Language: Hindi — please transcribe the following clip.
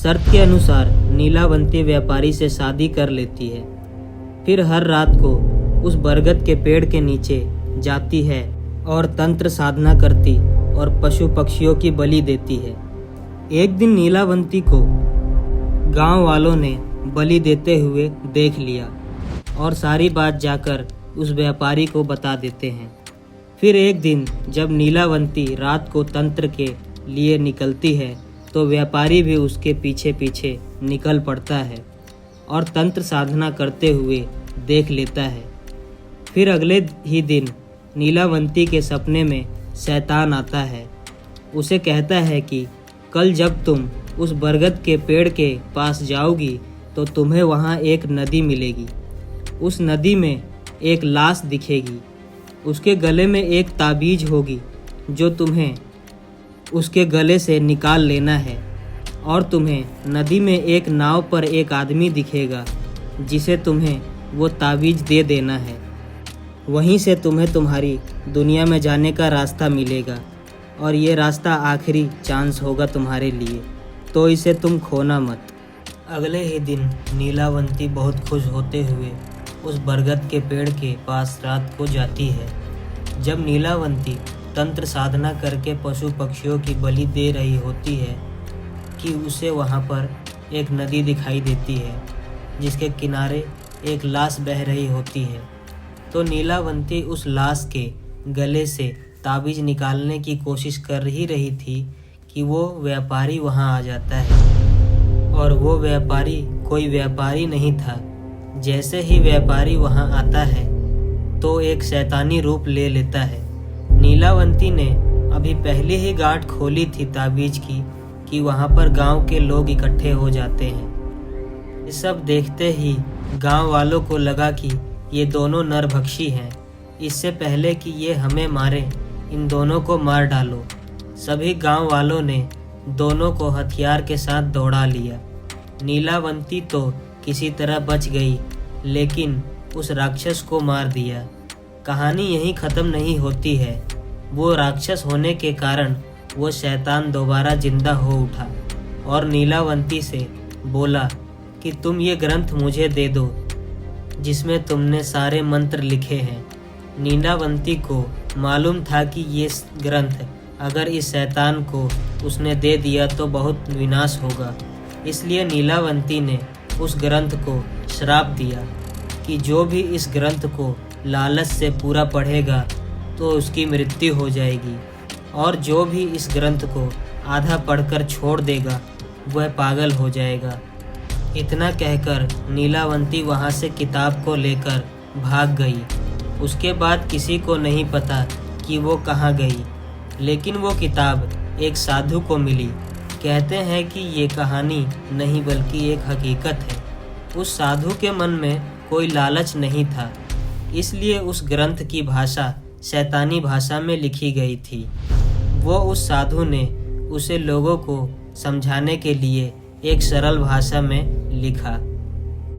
शर्त के अनुसार नीलावंती व्यापारी से शादी कर लेती है। फिर हर रात को उस बरगद के पेड़ के नीचे जाती है और तंत्र साधना करती और पशु पक्षियों की बलि देती है। एक दिन नीलावंती को गांव वालों ने बलि देते हुए देख लिया और सारी बात जाकर उस व्यापारी को बता देते हैं। फिर एक दिन जब नीलावंती रात को तंत्र के लिए निकलती है तो व्यापारी भी उसके पीछे पीछे निकल पड़ता है और तंत्र साधना करते हुए देख लेता है। फिर अगले ही दिन नीलावंती के सपने में शैतान आता है। उसे कहता है कि कल जब तुम उस बरगद के पेड़ के पास जाओगी तो तुम्हें वहाँ एक नदी मिलेगी। उस नदी में एक लाश दिखेगी। उसके गले में एक ताबीज होगी जो तुम्हें उसके गले से निकाल लेना है और तुम्हें नदी में एक नाव पर एक आदमी दिखेगा जिसे तुम्हें वो ताबीज दे देना है। वहीं से तुम्हें तुम्हारी दुनिया में जाने का रास्ता मिलेगा और ये रास्ता आखिरी चांस होगा तुम्हारे लिए, तो इसे तुम खोना मत। अगले ही दिन नीलावंती बहुत खुश होते हुए उस बरगद के पेड़ के पास रात को जाती है। जब नीलावंती तंत्र साधना करके पशु पक्षियों की बलि दे रही होती है कि उसे वहाँ पर एक नदी दिखाई देती है जिसके किनारे एक लाश बह रही होती है। तो नीलावंती उस लाश के गले से ताबीज निकालने की कोशिश कर ही रही थी कि वो व्यापारी वहाँ आ जाता है और वो व्यापारी कोई व्यापारी नहीं था। जैसे ही व्यापारी वहाँ आता है तो एक शैतानी रूप ले लेता है। नीलावंती ने अभी पहले ही गांठ खोली थी ताबीज की कि वहाँ पर गांव के लोग इकट्ठे हो जाते हैं। ये सब देखते ही गांव वालों को लगा कि ये दोनों नरभक्षी हैं। इससे पहले कि ये हमें मारे, इन दोनों को मार डालो। सभी गांव वालों ने दोनों को हथियार के साथ दौड़ा लिया। नीलावंती तो किसी तरह बच गई, लेकिन उस राक्षस को मार दिया। कहानी यहीं ख़त्म नहीं होती है। वो राक्षस होने के कारण वो शैतान दोबारा जिंदा हो उठा और नीलावंती से बोला कि तुम ये ग्रंथ मुझे दे दो जिसमें तुमने सारे मंत्र लिखे हैं। नीलावंती को मालूम था कि ये ग्रंथ अगर इस शैतान को उसने दे दिया तो बहुत विनाश होगा। इसलिए नीलावंती ने उस ग्रंथ को श्राप दिया कि जो भी इस ग्रंथ को लालच से पूरा पढ़ेगा तो उसकी मृत्यु हो जाएगी और जो भी इस ग्रंथ को आधा पढ़कर छोड़ देगा वह पागल हो जाएगा। इतना कहकर नीलावंती वहाँ से किताब को लेकर भाग गई। उसके बाद किसी को नहीं पता कि वो कहाँ गई, लेकिन वो किताब एक साधु को मिली। कहते हैं कि ये कहानी नहीं बल्कि एक हकीकत है। उस साधु के मन में कोई लालच नहीं था, इसलिए उस ग्रंथ की भाषा शैतानी भाषा में लिखी गई थी। वो उस साधु ने उसे लोगों को समझाने के लिए एक सरल भाषा में लिखा।